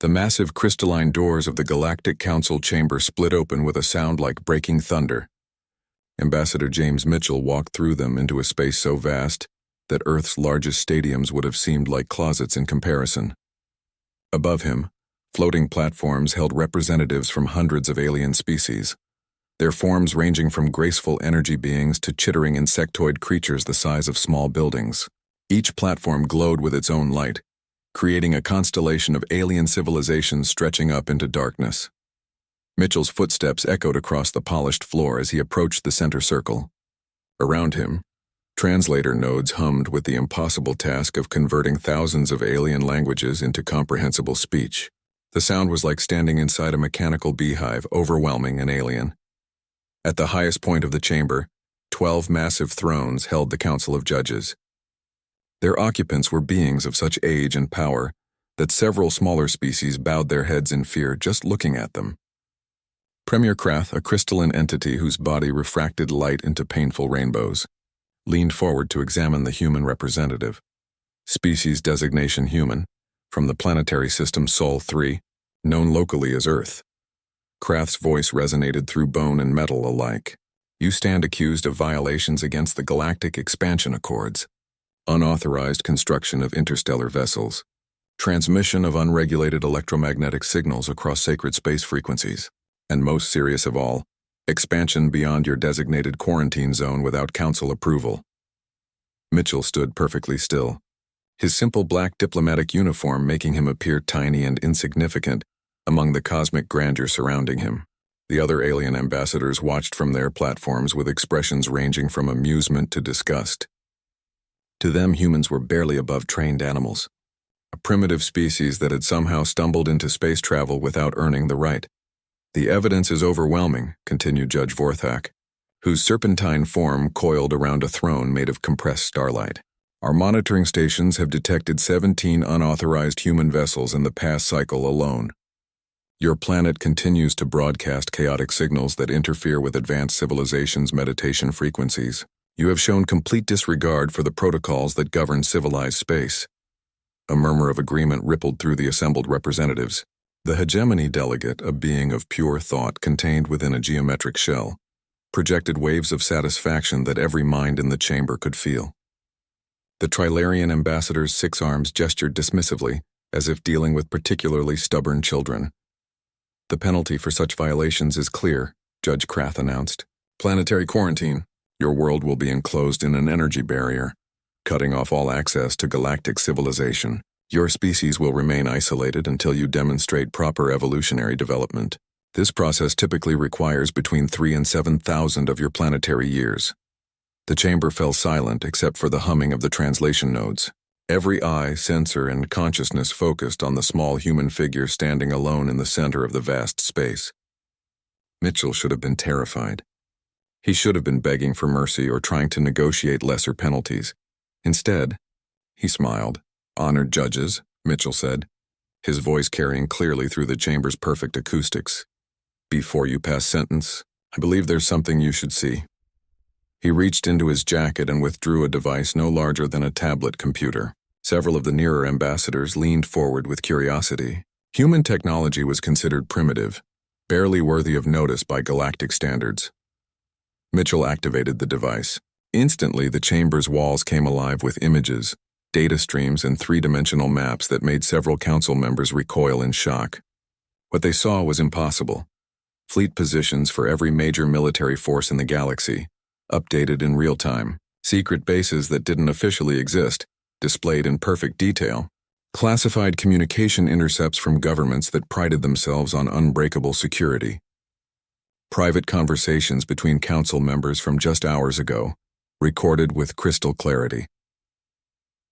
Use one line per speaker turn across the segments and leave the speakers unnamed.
The massive crystalline doors of the Galactic Council chamber split open with a sound like breaking thunder. Ambassador James Mitchell walked through them into a space so vast that Earth's largest stadiums would have seemed like closets in comparison. Above him, floating platforms held representatives from hundreds of alien species, their forms ranging from graceful energy beings to chittering insectoid creatures the size of small buildings. Each platform glowed with its own light, creating a constellation of alien civilizations stretching up into darkness. Mitchell's footsteps echoed across the polished floor as he approached the center circle. Around him, translator nodes hummed with the impossible task of converting thousands of alien languages into comprehensible speech. The sound was like standing inside a mechanical beehive, overwhelming and alien. At the highest point of the chamber, 12 massive thrones held the Council of Judges. Their occupants were beings of such age and power that several smaller species bowed their heads in fear just looking at them. Premier Krath, a crystalline entity whose body refracted light into painful rainbows, leaned forward to examine the human representative. Species designation human, from the planetary system Sol 3, known locally as Earth. Krath's voice resonated through bone and metal alike. You stand accused of violations against the Galactic Expansion Accords, unauthorized construction of interstellar vessels, transmission of unregulated electromagnetic signals across sacred space frequencies, and most serious of all, expansion beyond your designated quarantine zone without council approval. Mitchell stood perfectly still, his simple black diplomatic uniform making him appear tiny and insignificant among the cosmic grandeur surrounding him. The other alien ambassadors watched from their platforms with expressions ranging from amusement to disgust. To them, humans were barely above trained animals, a primitive species that had somehow stumbled into space travel without earning the right. The evidence is overwhelming, continued Judge Vorthak, whose serpentine form coiled around a throne made of compressed starlight. Our monitoring stations have detected 17 unauthorized human vessels in the past cycle alone. Your planet continues to broadcast chaotic signals that interfere with advanced civilizations' meditation frequencies. You have shown complete disregard for the protocols that govern civilized space. A murmur of agreement rippled through the assembled representatives. The hegemony delegate, a being of pure thought contained within a geometric shell, projected waves of satisfaction that every mind in the chamber could feel. The Trilarian ambassador's 6 arms gestured dismissively, as if dealing with particularly stubborn children. The penalty for such violations is clear, Judge Krath announced. Planetary quarantine. Your world will be enclosed in an energy barrier, cutting off all access to galactic civilization. Your species will remain isolated until you demonstrate proper evolutionary development. This process typically requires between 3,000 and 7,000 of your planetary years. The chamber fell silent except for the humming of the translation nodes. Every eye, sensor, and consciousness focused on the small human figure standing alone in the center of the vast space. Mitchell should have been terrified. He should have been begging for mercy or trying to negotiate lesser penalties. Instead, he smiled. Honored judges, Mitchell said, his voice carrying clearly through the chamber's perfect acoustics. Before you pass sentence, I believe there's something you should see. He reached into his jacket and withdrew a device no larger than a tablet computer. Several of the nearer ambassadors leaned forward with curiosity. Human technology was considered primitive, barely worthy of notice by galactic standards. Mitchell activated the device. Instantly, the chamber's walls came alive with images, data streams, and 3-dimensional maps that made several council members recoil in shock. What they saw was impossible. Fleet positions for every major military force in the galaxy, updated in real time. Secret bases that didn't officially exist, displayed in perfect detail. Classified communication intercepts from governments that prided themselves on unbreakable security. Private conversations between council members from just hours ago, recorded with crystal clarity.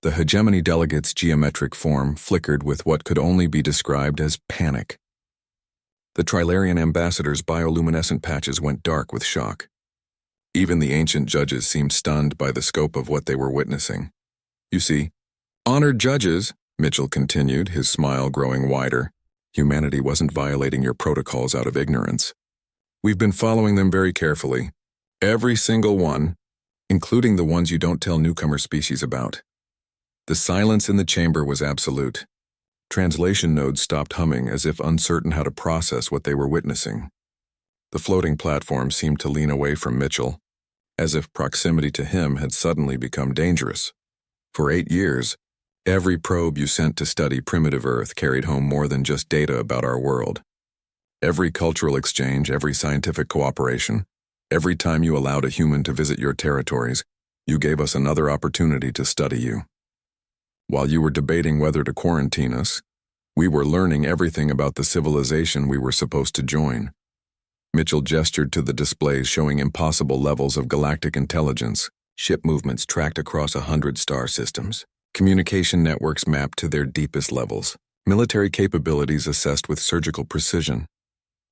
The hegemony delegate's geometric form flickered with what could only be described as panic. The Trilarian ambassador's bioluminescent patches went dark with shock. Even the ancient judges seemed stunned by the scope of what they were witnessing. You see, honored judges, Mitchell continued, his smile growing wider, humanity wasn't violating your protocols out of ignorance. We've been following them very carefully. Every single one, including the ones you don't tell newcomer species about. The silence in the chamber was absolute. Translation nodes stopped humming as if uncertain how to process what they were witnessing. The floating platform seemed to lean away from Mitchell, as if proximity to him had suddenly become dangerous. For 8 years, every probe you sent to study primitive Earth carried home more than just data about our world. Every cultural exchange, every scientific cooperation, every time you allowed a human to visit your territories, you gave us another opportunity to study you. While you were debating whether to quarantine us, we were learning everything about the civilization we were supposed to join. Mitchell gestured to the displays showing impossible levels of galactic intelligence, ship movements tracked across 100 star systems, communication networks mapped to their deepest levels, military capabilities assessed with surgical precision.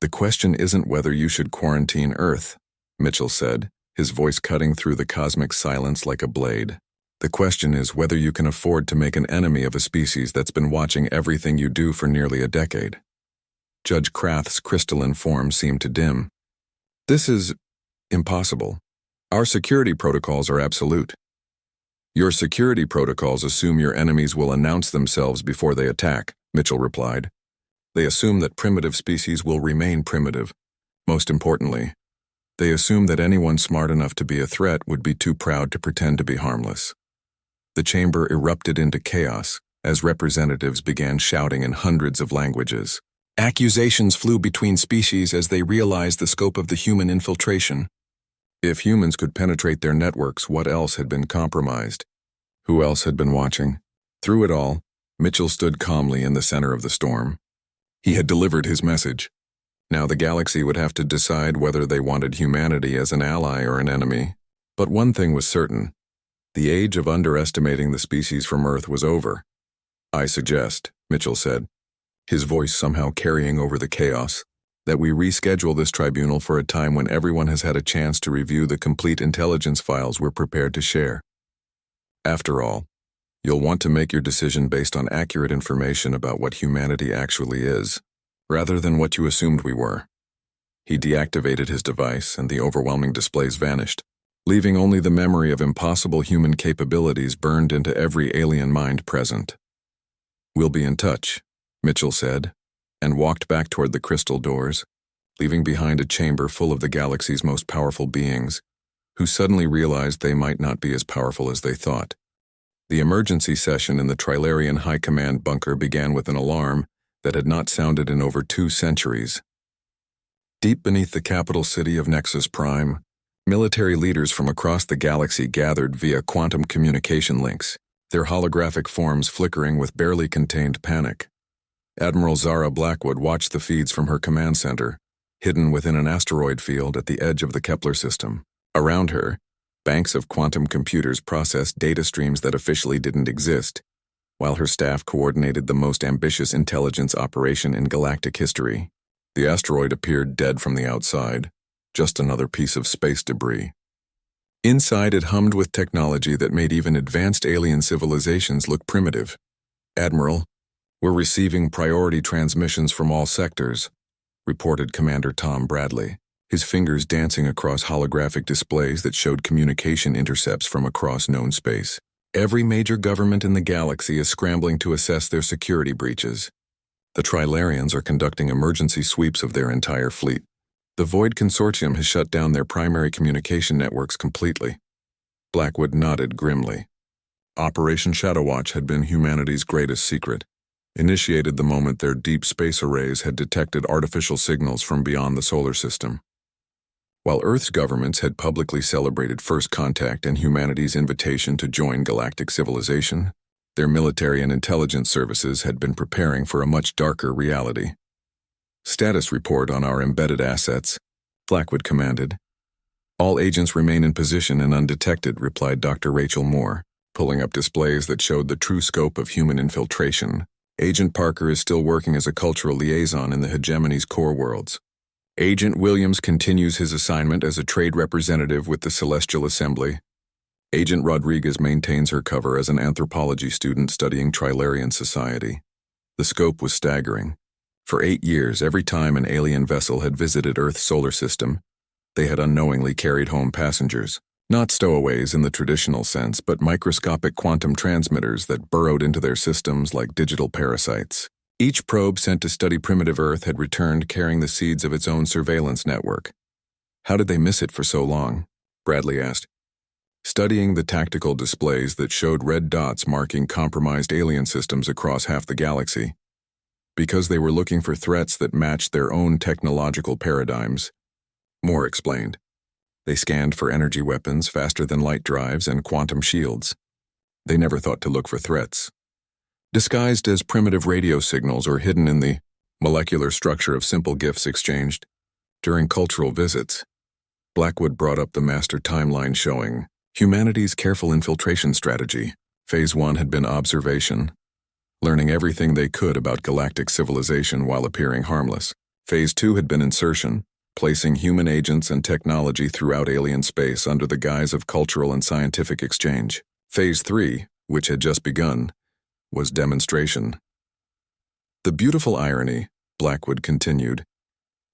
The question isn't whether you should quarantine Earth, Mitchell said, his voice cutting through the cosmic silence like a blade. The question is whether you can afford to make an enemy of a species that's been watching everything you do for nearly a decade. Judge Krath's crystalline form seemed to dim. This is impossible. Our security protocols are absolute. Your security protocols assume your enemies will announce themselves before they attack, Mitchell replied. They assume that primitive species will remain primitive. Most importantly, they assume that anyone smart enough to be a threat would be too proud to pretend to be harmless. The chamber erupted into chaos as representatives began shouting in hundreds of languages. Accusations flew between species as they realized the scope of the human infiltration. If humans could penetrate their networks, what else had been compromised? Who else had been watching? Through it all, Mitchell stood calmly in the center of the storm. He had delivered his message. Now the galaxy would have to decide whether they wanted humanity as an ally or an enemy. But one thing was certain. The age of underestimating the species from Earth was over. I suggest, Mitchell said, his voice somehow carrying over the chaos, that we reschedule this tribunal for a time when everyone has had a chance to review the complete intelligence files we're prepared to share. After all, you'll want to make your decision based on accurate information about what humanity actually is, rather than what you assumed we were. He deactivated his device, and the overwhelming displays vanished, leaving only the memory of impossible human capabilities burned into every alien mind present. We'll be in touch, Mitchell said, and walked back toward the crystal doors, leaving behind a chamber full of the galaxy's most powerful beings, who suddenly realized they might not be as powerful as they thought. The emergency session in the Trilarian High Command bunker began with an alarm that had not sounded in over 2 centuries. Deep beneath the capital city of Nexus Prime, military leaders from across the galaxy gathered via quantum communication links, their holographic forms flickering with barely contained panic. Admiral Zara Blackwood watched the feeds from her command center, hidden within an asteroid field at the edge of the Kepler system. Around her, banks of quantum computers processed data streams that officially didn't exist, while her staff coordinated the most ambitious intelligence operation in galactic history. The asteroid appeared dead from the outside, just another piece of space debris. Inside, it hummed with technology that made even advanced alien civilizations look primitive. Admiral, we're receiving priority transmissions from all sectors, reported Commander Tom Bradley, his fingers dancing across holographic displays that showed communication intercepts from across known space. Every major government in the galaxy is scrambling to assess their security breaches. The Trilarians are conducting emergency sweeps of their entire fleet. The Void Consortium has shut down their primary communication networks completely. Blackwood nodded grimly. Operation Shadowwatch had been humanity's greatest secret, initiated the moment their deep space arrays had detected artificial signals from beyond the solar system. While Earth's governments had publicly celebrated first contact and humanity's invitation to join galactic civilization, their military and intelligence services had been preparing for a much darker reality. Status report on our embedded assets, Blackwood commanded. All agents remain in position and undetected, replied Dr. Rachel Moore, pulling up displays that showed the true scope of human infiltration. Agent Parker is still working as a cultural liaison in the hegemony's core worlds. Agent Williams continues his assignment as a trade representative with the Celestial Assembly. Agent Rodriguez maintains her cover as an anthropology student studying Trilarian society. The scope was staggering. For 8 years, every time an alien vessel had visited Earth's solar system, they had unknowingly carried home passengers, Not stowaways in the traditional sense, but microscopic quantum transmitters that burrowed into their systems like digital parasites. Each probe sent to study primitive Earth had returned carrying the seeds of its own surveillance network. How did they miss it for so long? Bradley asked, studying the tactical displays that showed red dots marking compromised alien systems across half the galaxy. Because they were looking for threats that matched their own technological paradigms. Moore explained. They scanned for energy weapons, faster-than-light drives, and quantum shields. They never thought to look for threats. Disguised as primitive radio signals or hidden in the molecular structure of simple gifts exchanged during cultural visits, Blackwood brought up the master timeline showing humanity's careful infiltration strategy. Phase 1 had been observation, learning everything they could about galactic civilization while appearing harmless. Phase 2 had been insertion, placing human agents and technology throughout alien space under the guise of cultural and scientific exchange. Phase 3, which had just begun, was demonstration. The beautiful irony, Blackwood continued,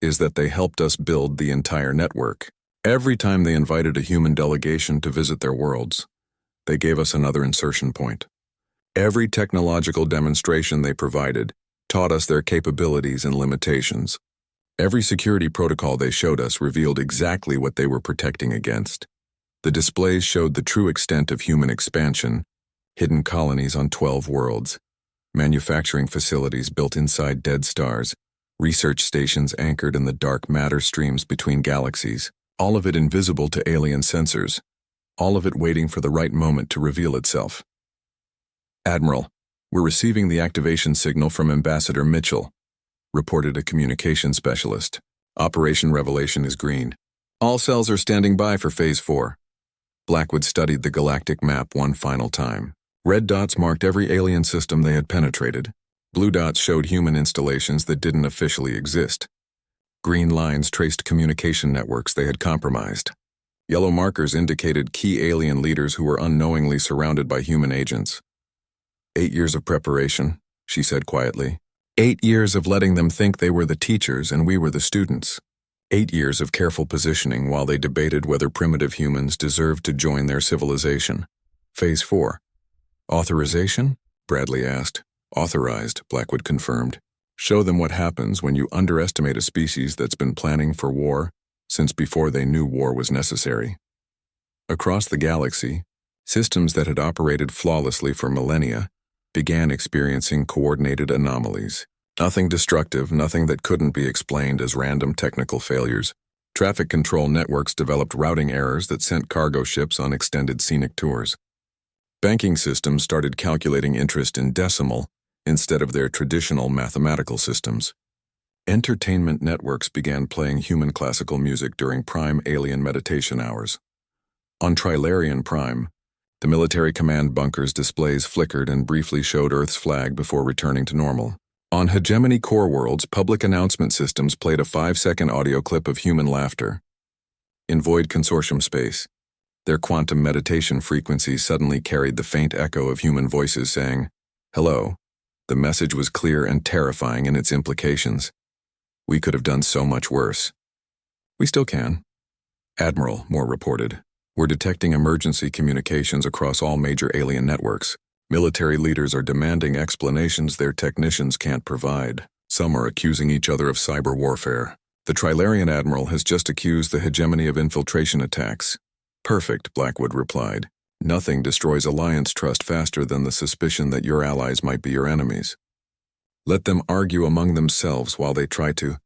is that they helped us build the entire network. Every time they invited a human delegation to visit their worlds, they gave us another insertion point. Every technological demonstration they provided taught us their capabilities and limitations. Every security protocol they showed us revealed exactly what they were protecting against. The displays showed the true extent of human expansion, hidden colonies on 12 worlds, manufacturing facilities built inside dead stars, research stations anchored in the dark matter streams between galaxies, all of it invisible to alien sensors, all of it waiting for the right moment to reveal itself. Admiral, we're receiving the activation signal from Ambassador Mitchell, reported a communication specialist. Operation Revelation is green. All cells are standing by for Phase 4. Blackwood studied the galactic map one final time. Red dots marked every alien system they had penetrated. Blue dots showed human installations that didn't officially exist. Green lines traced communication networks they had compromised. Yellow markers indicated key alien leaders who were unknowingly surrounded by human agents. 8 years of preparation, she said quietly. 8 years of letting them think they were the teachers and we were the students. 8 years of careful positioning while they debated whether primitive humans deserved to join their civilization. Phase 4. Authorization? Bradley asked. Authorized, Blackwood confirmed. Show them what happens when you underestimate a species that's been planning for war since before they knew war was necessary. Across the galaxy, systems that had operated flawlessly for millennia began experiencing coordinated anomalies. Nothing destructive, nothing that couldn't be explained as random technical failures. Traffic control networks developed routing errors that sent cargo ships on extended scenic tours. Banking systems started calculating interest in decimal instead of their traditional mathematical systems. Entertainment networks began playing human classical music during prime alien meditation hours. On Trilarian Prime, the military command bunker's displays flickered and briefly showed Earth's flag before returning to normal. On Hegemony Core Worlds, public announcement systems played a 5-second audio clip of human laughter. In Void Consortium space, their quantum meditation frequencies suddenly carried the faint echo of human voices saying, "Hello." The message was clear and terrifying in its implications. We could have done so much worse. We still can. Admiral, Moore reported. We're detecting emergency communications across all major alien networks. Military leaders are demanding explanations their technicians can't provide. Some are accusing each other of cyber warfare. The Trilarian Admiral has just accused the hegemony of infiltration attacks. Perfect, Blackwood replied. Nothing destroys alliance trust faster than the suspicion that your allies might be your enemies. Let them argue among themselves while they try to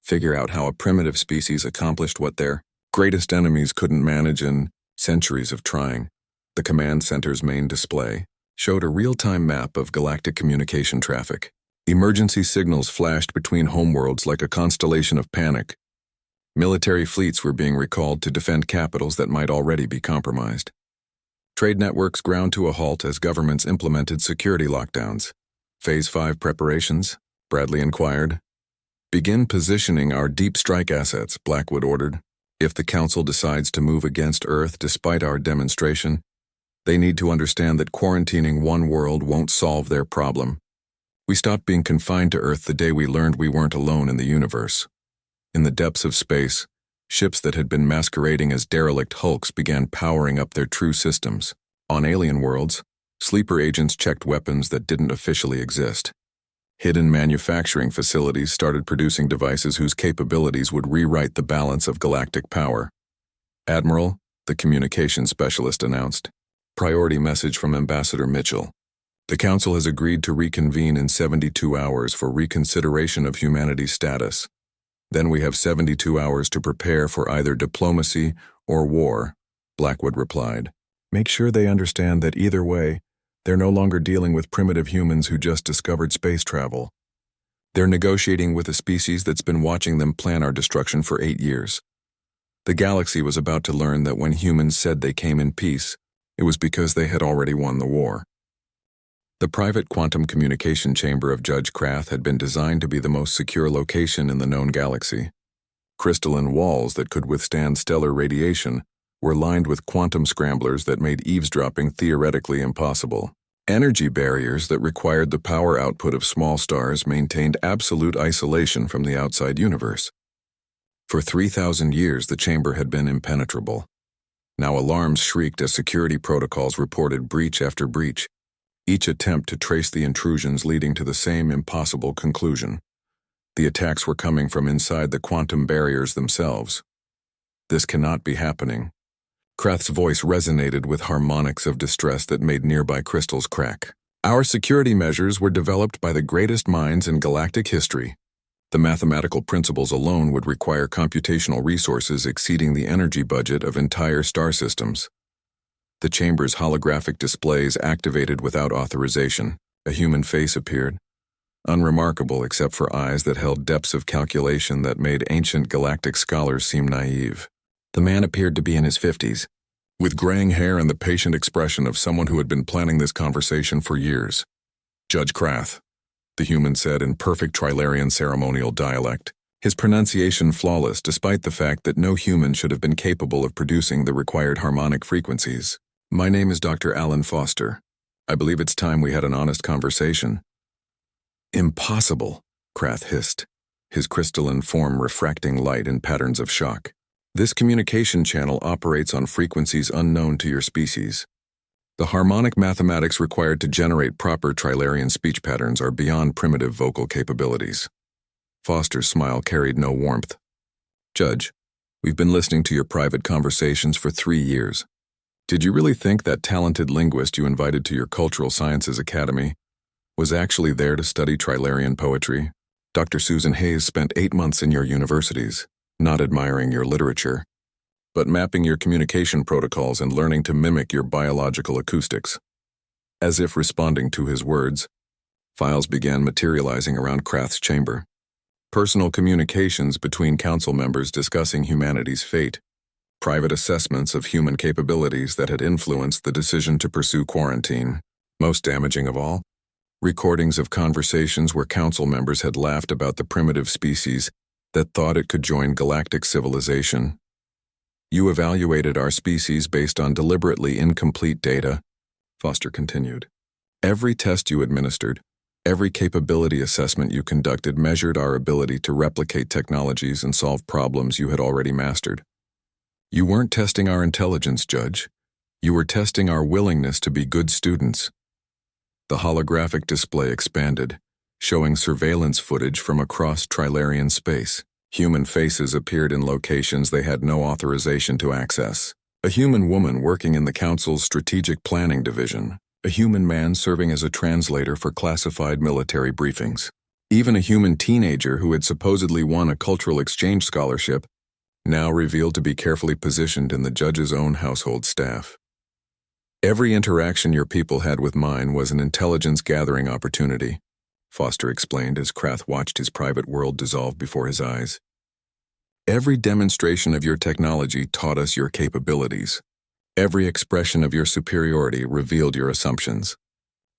figure out how a primitive species accomplished what their greatest enemies couldn't manage in centuries of trying. The command center's main display showed a real-time map of galactic communication traffic. Emergency signals flashed between homeworlds like a constellation of panic. Military fleets were being recalled to defend capitals that might already be compromised. Trade networks ground to a halt as governments implemented security lockdowns. Phase 5 preparations? Bradley inquired. Begin positioning our deep strike assets, Blackwood ordered. If the Council decides to move against Earth despite our demonstration, they need to understand that quarantining one world won't solve their problem. We stopped being confined to Earth the day we learned we weren't alone in the universe. In the depths of space, Ships that had been masquerading as derelict hulks began powering up their true systems. On alien worlds, sleeper agents checked weapons that didn't officially exist. Hidden manufacturing facilities started producing devices whose capabilities would rewrite the balance of galactic power. "Admiral," the communications specialist announced. "Priority message from Ambassador Mitchell. The Council has agreed to reconvene in 72 hours for reconsideration of humanity's status. Then we have 72 hours to prepare for either diplomacy or war," Blackwood replied. "Make sure they understand that either way, they're no longer dealing with primitive humans who just discovered space travel. They're negotiating with a species that's been watching them plan our destruction for 8 years. The galaxy was about to learn that when humans said they came in peace, it was because they had already won the war." The private quantum communication chamber of Judge Krath had been designed to be the most secure location in the known galaxy. Crystalline walls that could withstand stellar radiation were lined with quantum scramblers that made eavesdropping theoretically impossible. Energy barriers that required the power output of small stars maintained absolute isolation from the outside universe. For 3,000 years, the chamber had been impenetrable. Now alarms shrieked as security protocols reported breach after breach, each attempt to trace the intrusions leading to the same impossible conclusion. The attacks were coming from inside the quantum barriers themselves. "This cannot be happening." Krath's voice resonated with harmonics of distress that made nearby crystals crack. "Our security measures were developed by the greatest minds in galactic history. The mathematical principles alone would require computational resources exceeding the energy budget of entire star systems." The chamber's holographic displays activated without authorization. A human face appeared, unremarkable except for eyes that held depths of calculation that made ancient galactic scholars seem naive. The man appeared to be in his 50s, with graying hair and the patient expression of someone who had been planning this conversation for years. "Judge Krath," the human said in perfect Trilarian ceremonial dialect, his pronunciation flawless despite the fact that no human should have been capable of producing the required harmonic frequencies. "My name is Dr. Alan Foster. I believe it's time we had an honest conversation." "Impossible," Krath hissed, his crystalline form refracting light in patterns of shock. "This communication channel operates on frequencies unknown to your species. The harmonic mathematics required to generate proper Trilarian speech patterns are beyond primitive vocal capabilities." Foster's smile carried no warmth. "Judge, we've been listening to your private conversations for 3 years. Did you really think that talented linguist you invited to your Cultural Sciences Academy was actually there to study Trilarian poetry? Dr. Susan Hayes spent 8 months in your universities, not admiring your literature, but mapping your communication protocols and learning to mimic your biological acoustics." As if responding to his words, files began materializing around Krath's chamber. Personal communications between council members discussing humanity's fate. Private assessments of human capabilities that had influenced the decision to pursue quarantine. Most damaging of all, recordings of conversations where council members had laughed about the primitive species that thought it could join galactic civilization. "You evaluated our species based on deliberately incomplete data," Foster continued. "Every test you administered, every capability assessment you conducted measured our ability to replicate technologies and solve problems you had already mastered. You weren't testing our intelligence, Judge. You were testing our willingness to be good students." The holographic display expanded, showing surveillance footage from across Trilarian space. Human faces appeared in locations they had no authorization to access. A human woman working in the Council's Strategic Planning Division. A human man serving as a translator for classified military briefings. Even a human teenager who had supposedly won a cultural exchange scholarship, now revealed to be carefully positioned in the judge's own household staff. "Every interaction your people had with mine was an intelligence-gathering opportunity," Foster explained as Krath watched his private world dissolve before his eyes. "Every demonstration of your technology taught us your capabilities. Every expression of your superiority revealed your assumptions.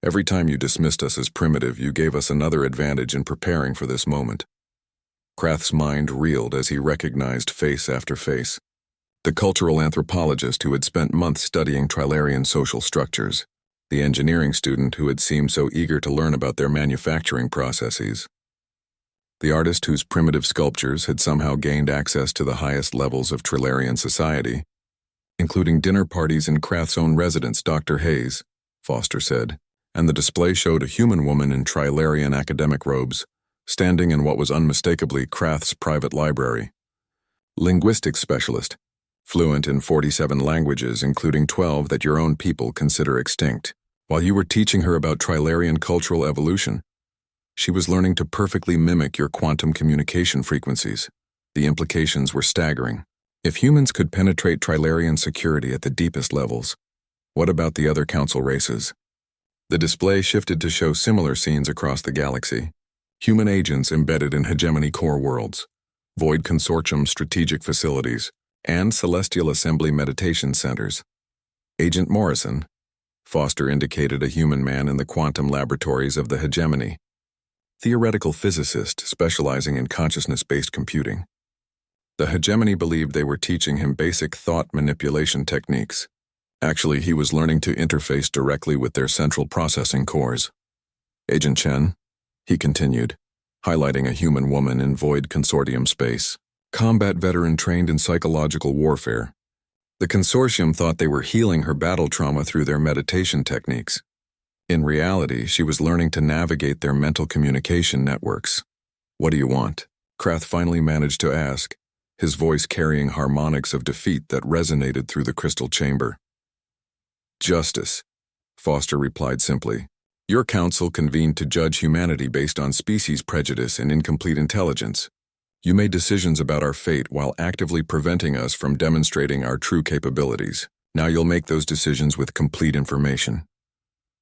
Every time you dismissed us as primitive, you gave us another advantage in preparing for this moment." Krath's mind reeled as he recognized face after face. The cultural anthropologist who had spent months studying Trilarian social structures. The engineering student who had seemed so eager to learn about their manufacturing processes. The artist whose primitive sculptures had somehow gained access to the highest levels of Trilarian society, including dinner parties in Krath's own residence, Dr. Hayes, Foster said, and the display showed a human woman in Trilarian academic robes, standing in what was unmistakably Krath's private library. Linguistics specialist, fluent in 47 languages, including 12 that your own people consider extinct. While you were teaching her about Trilarian cultural evolution, she was learning to perfectly mimic your quantum communication frequencies. The implications were staggering. If humans could penetrate Trilarian security at the deepest levels, what about the other council races? The display shifted to show similar scenes across the galaxy. Human agents embedded in hegemony core worlds, Void Consortium strategic facilities, and Celestial Assembly meditation centers. Agent Morrison, Foster indicated a human man in the quantum laboratories of the hegemony. Theoretical physicist specializing in consciousness-based computing. The hegemony believed they were teaching him basic thought manipulation techniques. Actually, he was learning to interface directly with their central processing cores. Agent Chen, he continued, highlighting a human woman in Void Consortium space. Combat veteran trained in psychological warfare. The consortium thought they were healing her battle trauma through their meditation techniques. In reality, she was learning to navigate their mental communication networks. What do you want? Krath finally managed to ask, his voice carrying harmonics of defeat that resonated through the crystal chamber. Justice, Foster replied simply. Your council convened to judge humanity based on species prejudice and incomplete intelligence. You made decisions about our fate while actively preventing us from demonstrating our true capabilities. Now you'll make those decisions with complete information.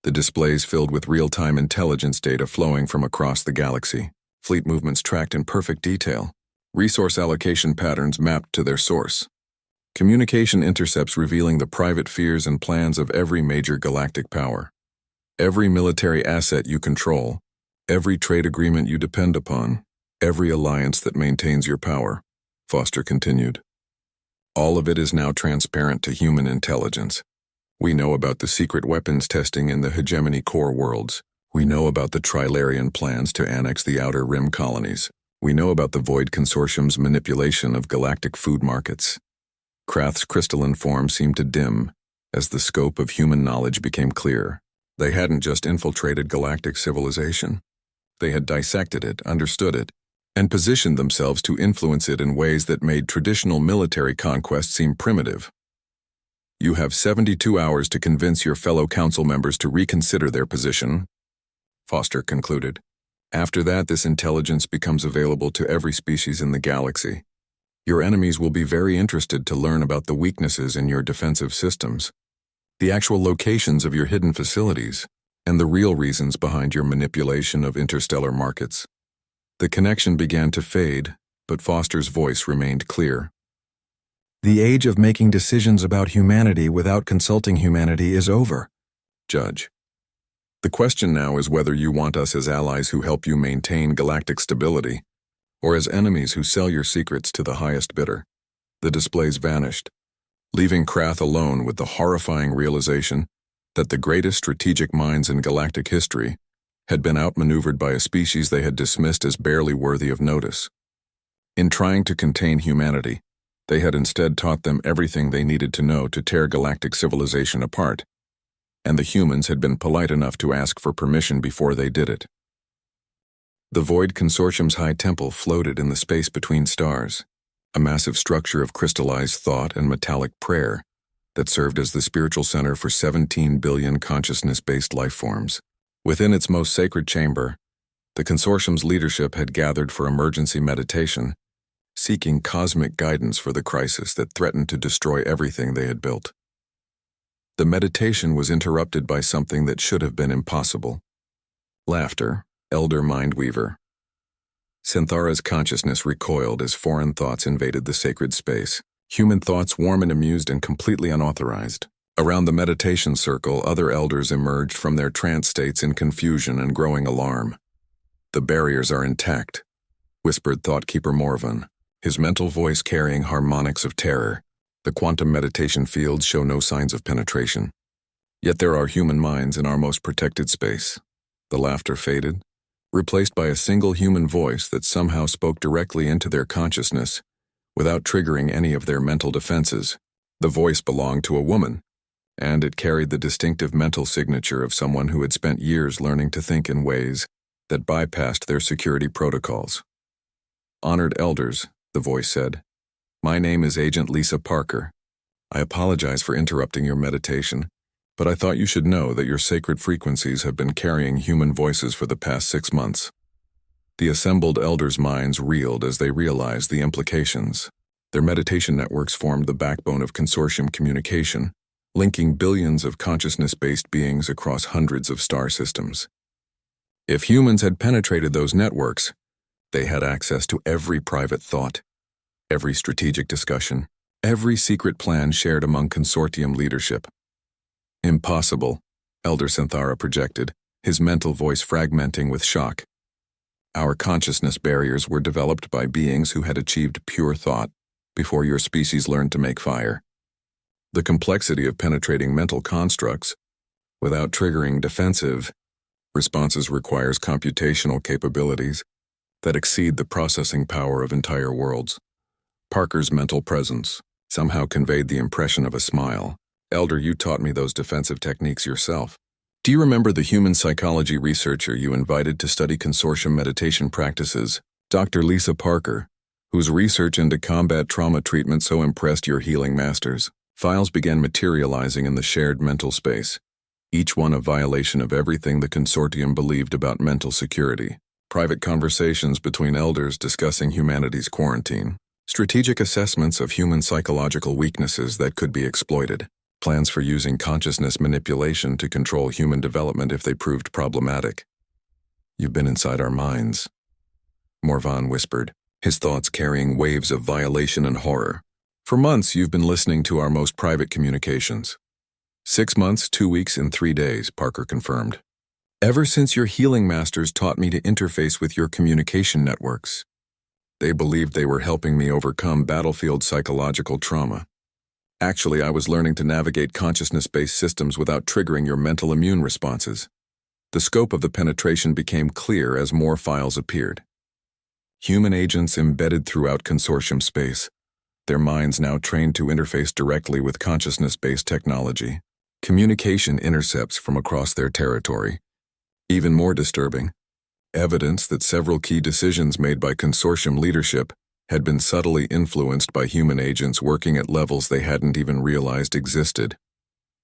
The displays filled with real-time intelligence data flowing from across the galaxy, fleet movements tracked in perfect detail, resource allocation patterns mapped to their source, communication intercepts revealing the private fears and plans of every major galactic power, every military asset you control, every trade agreement you depend upon, every alliance that maintains your power, Foster continued. All of it is now transparent to human intelligence. We know about the secret weapons testing in the hegemony core worlds. We know about the Trilarian plans to annex the Outer Rim colonies. We know about the Void Consortium's manipulation of galactic food markets. Krath's crystalline form seemed to dim as the scope of human knowledge became clear. They hadn't just infiltrated galactic civilization. They had dissected it, understood it, and positioned themselves to influence it in ways that made traditional military conquest seem primitive. You have 72 hours to convince your fellow council members to reconsider their position, Foster concluded. After that, this intelligence becomes available to every species in the galaxy. Your enemies will be very interested to learn about the weaknesses in your defensive systems, the actual locations of your hidden facilities, and the real reasons behind your manipulation of interstellar markets. The connection began to fade, but Foster's voice remained clear. The age of making decisions about humanity without consulting humanity is over, Judge. The question now is whether you want us as allies who help you maintain galactic stability, or as enemies who sell your secrets to the highest bidder. The displays vanished, leaving Krath alone with the horrifying realization that the greatest strategic minds in galactic history had been outmaneuvered by a species they had dismissed as barely worthy of notice. In trying to contain humanity, they had instead taught them everything they needed to know to tear galactic civilization apart, and the humans had been polite enough to ask for permission before they did it. The Void Consortium's high temple floated in the space between stars, a massive structure of crystallized thought and metallic prayer that served as the spiritual center for 17 billion consciousness-based life forms. Within its most sacred chamber, the consortium's leadership had gathered for emergency meditation, seeking cosmic guidance for the crisis that threatened to destroy everything they had built. The meditation was interrupted by something that should have been impossible. Laughter, Elder Mindweaver. Synthara's consciousness recoiled as foreign thoughts invaded the sacred space, human thoughts warm and amused and completely unauthorized. Around the meditation circle, other elders emerged from their trance states in confusion and growing alarm. The barriers are intact, whispered Thoughtkeeper Morvan, his mental voice carrying harmonics of terror. The quantum meditation fields show no signs of penetration. Yet there are human minds in our most protected space. The laughter faded, replaced by a single human voice that somehow spoke directly into their consciousness, without triggering any of their mental defenses. The voice belonged to a woman, and it carried the distinctive mental signature of someone who had spent years learning to think in ways that bypassed their security protocols. "Honored elders," the voice said, "my name is Agent Lisa Parker. I apologize for interrupting your meditation, but I thought you should know that your sacred frequencies have been carrying human voices for the past 6 months." The assembled elders' minds reeled as they realized the implications. Their meditation networks formed the backbone of consortium communication, linking billions of consciousness-based beings across hundreds of star systems. If humans had penetrated those networks, they had access to every private thought, every strategic discussion, every secret plan shared among consortium leadership. "Impossible," Elder Synthara projected, his mental voice fragmenting with shock. "Our consciousness barriers were developed by beings who had achieved pure thought before your species learned to make fire. The complexity of penetrating mental constructs without triggering defensive responses requires computational capabilities that exceed the processing power of entire worlds." Parker's mental presence somehow conveyed the impression of a smile. "Elder, you taught me those defensive techniques yourself. Do you remember the human psychology researcher you invited to study consortium meditation practices, Dr. Lisa Parker, whose research into combat trauma treatment so impressed your healing masters?" Files began materializing in the shared mental space, each one a violation of everything the consortium believed about mental security. Private conversations between elders discussing humanity's quarantine, strategic assessments of human psychological weaknesses that could be exploited, plans for using consciousness manipulation to control human development if they proved problematic. "You've been inside our minds," Morvan whispered, his thoughts carrying waves of violation and horror. "For months you've been listening to our most private communications." 6 months, 2 weeks, and 3 days, Parker confirmed. "Ever since your healing masters taught me to interface with your communication networks. They believed they were helping me overcome battlefield psychological trauma. Actually, I was learning to navigate consciousness-based systems without triggering your mental immune responses." The scope of the penetration became clear as more files appeared. Human agents embedded throughout consortium space, their minds now trained to interface directly with consciousness-based technology. Communication intercepts from across their territory. Even more disturbing, evidence that several key decisions made by consortium leadership had been subtly influenced by human agents working at levels they hadn't even realized existed.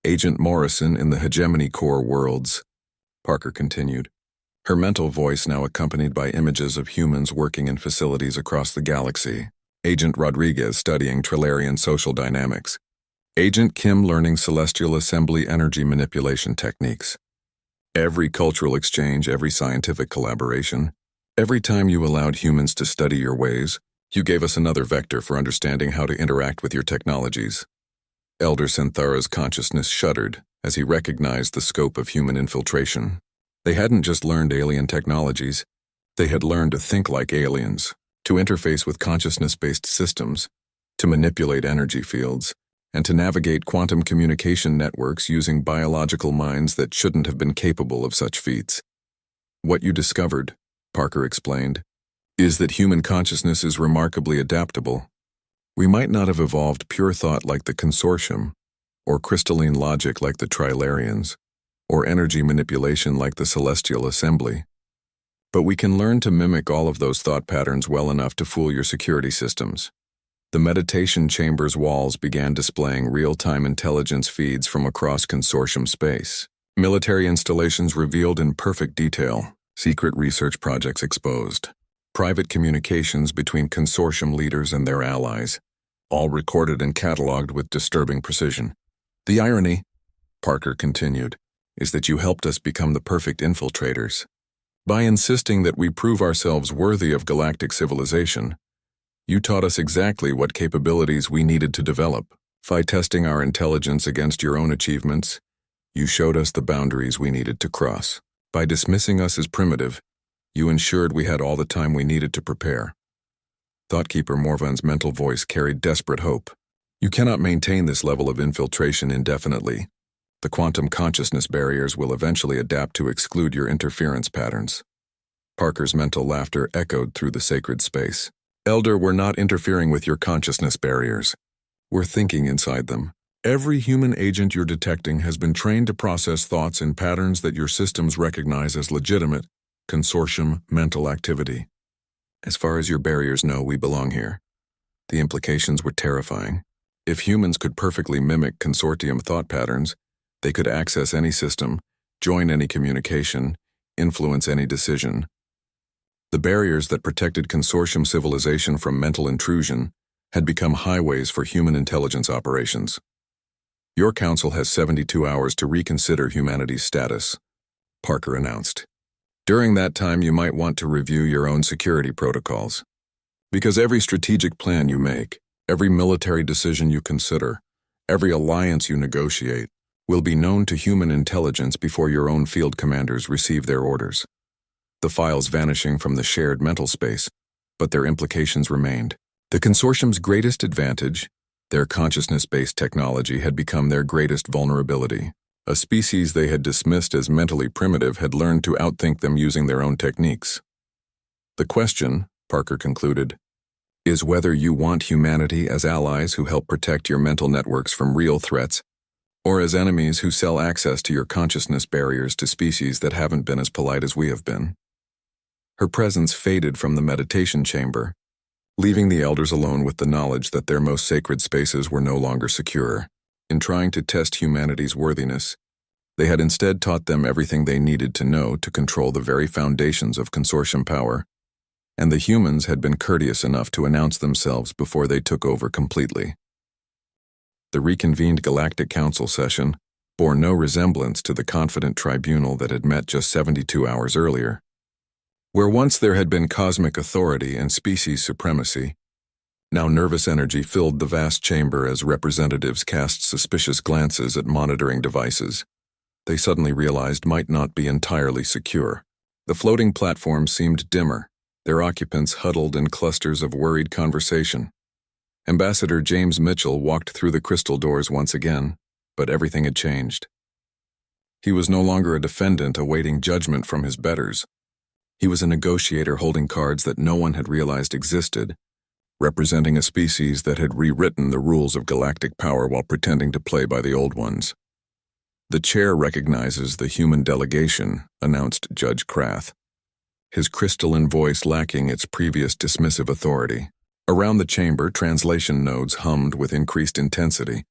"Agent Morrison in the Hegemony Core worlds," Parker continued, her mental voice now accompanied by images of humans working in facilities across the galaxy. "Agent Rodriguez studying Trilarian social dynamics. Agent Kim learning celestial assembly energy manipulation techniques. Every cultural exchange, every scientific collaboration, every time you allowed humans to study your ways, you gave us another vector for understanding how to interact with your technologies." Elder Synthara's consciousness shuddered as he recognized the scope of human infiltration. They hadn't just learned alien technologies, they had learned to think like aliens, to interface with consciousness-based systems, to manipulate energy fields, and to navigate quantum communication networks using biological minds that shouldn't have been capable of such feats. "What you discovered," Parker explained, "is that human consciousness is remarkably adaptable. We might not have evolved pure thought like the consortium, or crystalline logic like the Trilarians, or energy manipulation like the Celestial Assembly. But we can learn to mimic all of those thought patterns well enough to fool your security systems." The meditation chamber's walls began displaying real-time intelligence feeds from across consortium space. Military installations revealed in perfect detail, secret research projects exposed, private communications between consortium leaders and their allies, all recorded and cataloged with disturbing precision. "The irony," Parker continued, "is that you helped us become the perfect infiltrators. By insisting that we prove ourselves worthy of galactic civilization, you taught us exactly what capabilities we needed to develop. By testing our intelligence against your own achievements, you showed us the boundaries we needed to cross. By dismissing us as primitive, you ensured we had all the time we needed to prepare." Thoughtkeeper Morvan's mental voice carried desperate hope. "You cannot maintain this level of infiltration indefinitely. The quantum consciousness barriers will eventually adapt to exclude your interference patterns." Parker's mental laughter echoed through the sacred space. Elder, we're not interfering with your consciousness barriers. We're thinking inside them. Every human agent you're detecting has been trained to process thoughts in patterns that your systems recognize as legitimate, consortium mental activity. As far as your barriers know, we belong here. The implications were terrifying. If humans could perfectly mimic consortium thought patterns, they could access any system, join any communication, influence any decision. The barriers that protected consortium civilization from mental intrusion had become highways for human intelligence operations. Your council has 72 hours to reconsider humanity's status, Parker announced. During that time, you might want to review your own security protocols. Because every strategic plan you make, every military decision you consider, every alliance you negotiate, will be known to human intelligence before your own field commanders receive their orders. The files vanishing from the shared mental space, but their implications remained. The consortium's greatest advantage, their consciousness-based technology, had become their greatest vulnerability. A species they had dismissed as mentally primitive had learned to outthink them using their own techniques. The question, Parker concluded, is whether you want humanity as allies who help protect your mental networks from real threats, or as enemies who sell access to your consciousness barriers to species that haven't been as polite as we have been. Her presence faded from the meditation chamber, leaving the elders alone with the knowledge that their most sacred spaces were no longer secure. In trying to test humanity's worthiness, they had instead taught them everything they needed to know to control the very foundations of consortium power, and the humans had been courteous enough to announce themselves before they took over completely. The reconvened Galactic Council session bore no resemblance to the confident tribunal that had met just 72 hours earlier. Where once there had been cosmic authority and species supremacy, now nervous energy filled the vast chamber as representatives cast suspicious glances at monitoring devices they suddenly realized might not be entirely secure. The floating platform seemed dimmer, their occupants huddled in clusters of worried conversation. Ambassador James Mitchell walked through the crystal doors once again, but everything had changed. He was no longer a defendant awaiting judgment from his betters. He was a negotiator holding cards that no one had realized existed, representing a species that had rewritten the rules of galactic power while pretending to play by the old ones. The chair recognizes the human delegation, announced Judge Krath, his crystalline voice lacking its previous dismissive authority. Around the chamber, translation nodes hummed with increased intensity,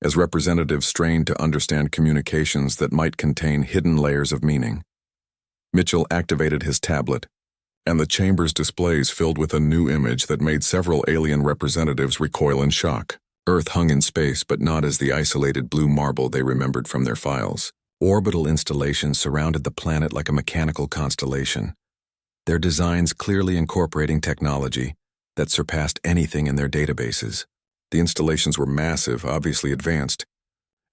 as representatives strained to understand communications that might contain hidden layers of meaning. Mitchell activated his tablet, and the chamber's displays filled with a new image that made several alien representatives recoil in shock. Earth hung in space, but not as the isolated blue marble they remembered from their files. Orbital installations surrounded the planet like a mechanical constellation, their designs clearly incorporating technology that surpassed anything in their databases. The installations were massive, obviously advanced,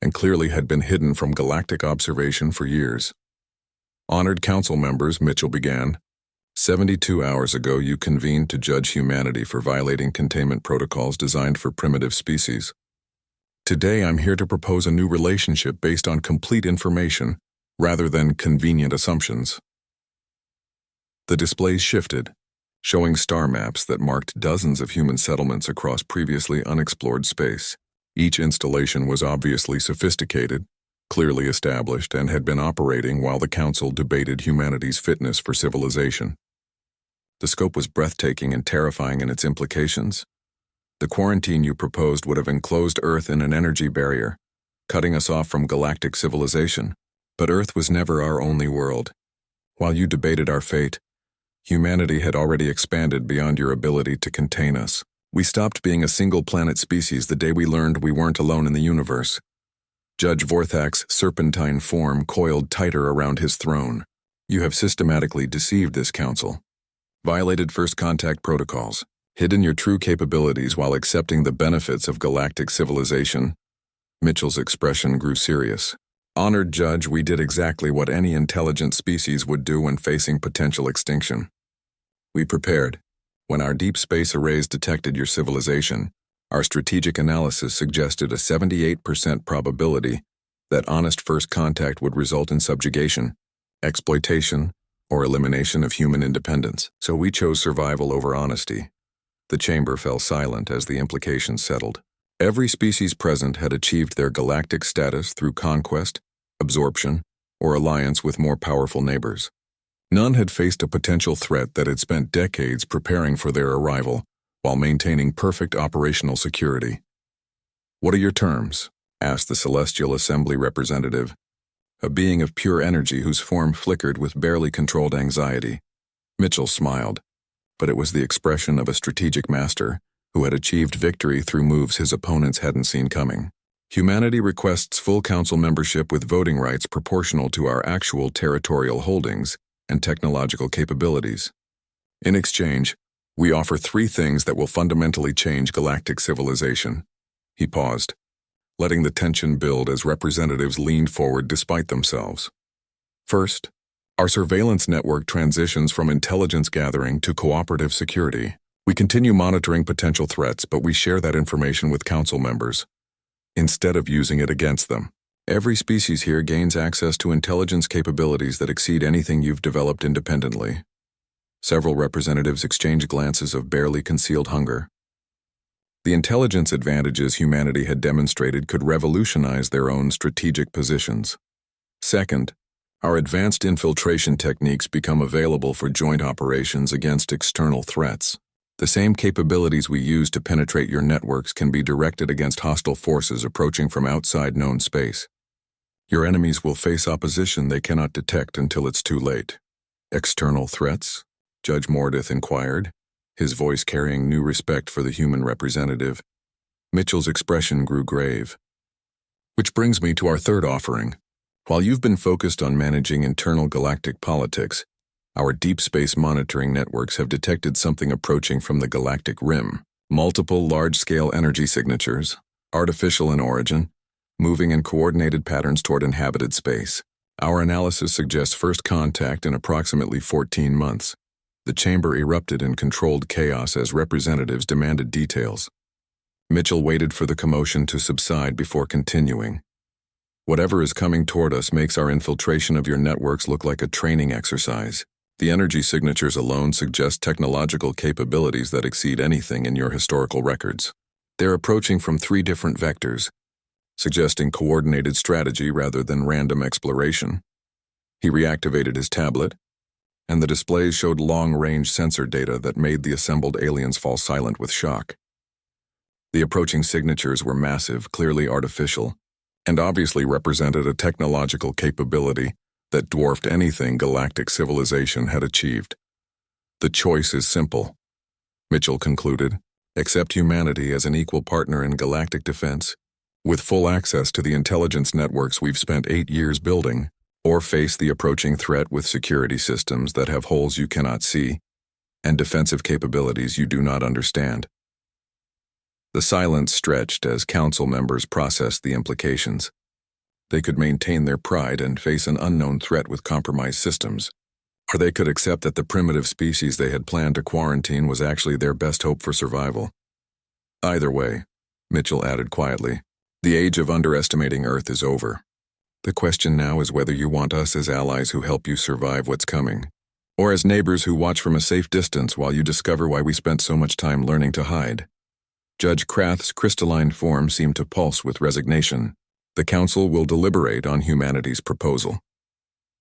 and clearly had been hidden from galactic observation for years. Honored council members, Mitchell began, 72 hours ago you convened to judge humanity for violating containment protocols designed for primitive species. Today I'm here to propose a new relationship based on complete information rather than convenient assumptions. The displays shifted, showing star maps that marked dozens of human settlements across previously unexplored space. Each installation was obviously sophisticated, clearly established, and had been operating while the Council debated humanity's fitness for civilization. The scope was breathtaking and terrifying in its implications. The quarantine you proposed would have enclosed Earth in an energy barrier, cutting us off from galactic civilization. But Earth was never our only world. While you debated our fate, humanity had already expanded beyond your ability to contain us. We stopped being a single-planet species the day we learned we weren't alone in the universe. Judge Vorthak's serpentine form coiled tighter around his throne. You have systematically deceived this council, violated first contact protocols, hidden your true capabilities while accepting the benefits of galactic civilization. Mitchell's expression grew serious. Honored Judge, we did exactly what any intelligent species would do when facing potential extinction. We prepared. When our deep space arrays detected your civilization, our strategic analysis suggested a 78% probability that honest first contact would result in subjugation, exploitation, or elimination of human independence. So we chose survival over honesty. The chamber fell silent as the implications settled. Every species present had achieved their galactic status through conquest, absorption, or alliance with more powerful neighbors. None had faced a potential threat that had spent decades preparing for their arrival while maintaining perfect operational security. "What are your terms?" asked the Celestial Assembly representative, a being of pure energy whose form flickered with barely controlled anxiety. Mitchell smiled, but it was the expression of a strategic master who had achieved victory through moves his opponents hadn't seen coming. "Humanity requests full council membership with voting rights proportional to our actual territorial holdings and technological capabilities. In exchange, we offer 3 things that will fundamentally change galactic civilization." He paused, letting the tension build as representatives leaned forward despite themselves. "First, our surveillance network transitions from intelligence gathering to cooperative security. We continue monitoring potential threats, but we share that information with council members, instead of using it against them. Every species here gains access to intelligence capabilities that exceed anything you've developed independently." Several representatives exchanged glances of barely concealed hunger. The intelligence advantages humanity had demonstrated could revolutionize their own strategic positions. Second, our advanced infiltration techniques become available for joint operations against external threats. The same capabilities we use to penetrate your networks can be directed against hostile forces approaching from outside known space. Your enemies will face opposition they cannot detect until it's too late. "External threats?" Judge Mordith inquired, his voice carrying new respect for the human representative. Mitchell's expression grew grave. "Which brings me to our third offering. While you've been focused on managing internal galactic politics, our deep space monitoring networks have detected something approaching from the galactic rim. Multiple large-scale energy signatures, artificial in origin, moving in coordinated patterns toward inhabited space. Our analysis suggests first contact in approximately 14 months. The chamber erupted in controlled chaos as representatives demanded details. Mitchell waited for the commotion to subside before continuing. "Whatever is coming toward us makes our infiltration of your networks look like a training exercise. The energy signatures alone suggest technological capabilities that exceed anything in your historical records. They're approaching from 3 different vectors, suggesting coordinated strategy rather than random exploration." He reactivated his tablet, and the displays showed long-range sensor data that made the assembled aliens fall silent with shock. The approaching signatures were massive, clearly artificial, and obviously represented a technological capability that dwarfed anything galactic civilization had achieved. "The choice is simple," Mitchell concluded. "Accept humanity as an equal partner in galactic defense, with full access to the intelligence networks we've spent 8 years building, or face the approaching threat with security systems that have holes you cannot see and defensive capabilities you do not understand." The silence stretched as council members processed the implications. They could maintain their pride and face an unknown threat with compromised systems, or they could accept that the primitive species they had planned to quarantine was actually their best hope for survival. "Either way," Mitchell added quietly, "the age of underestimating Earth is over. The question now is whether you want us as allies who help you survive what's coming, or as neighbors who watch from a safe distance while you discover why we spent so much time learning to hide." Judge Krath's crystalline form seemed to pulse with resignation. "The council will deliberate on humanity's proposal."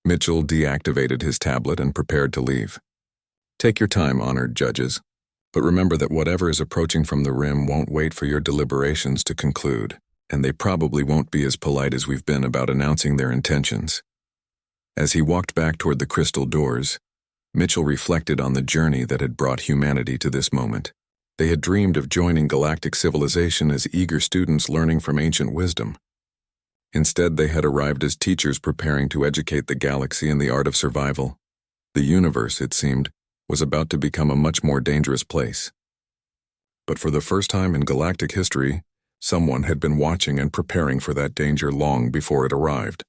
Mitchell deactivated his tablet and prepared to leave. "Take your time, honored judges, but remember that whatever is approaching from the rim won't wait for your deliberations to conclude, and they probably won't be as polite as we've been about announcing their intentions." As he walked back toward the crystal doors, Mitchell reflected on the journey that had brought humanity to this moment. They had dreamed of joining galactic civilization as eager students learning from ancient wisdom. Instead, they had arrived as teachers preparing to educate the galaxy in the art of survival. The universe, it seemed, was about to become a much more dangerous place. But for the first time in galactic history, someone had been watching and preparing for that danger long before it arrived.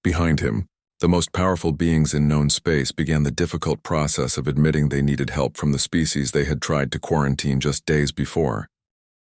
Behind him, the most powerful beings in known space began the difficult process of admitting they needed help from the species they had tried to quarantine just days before.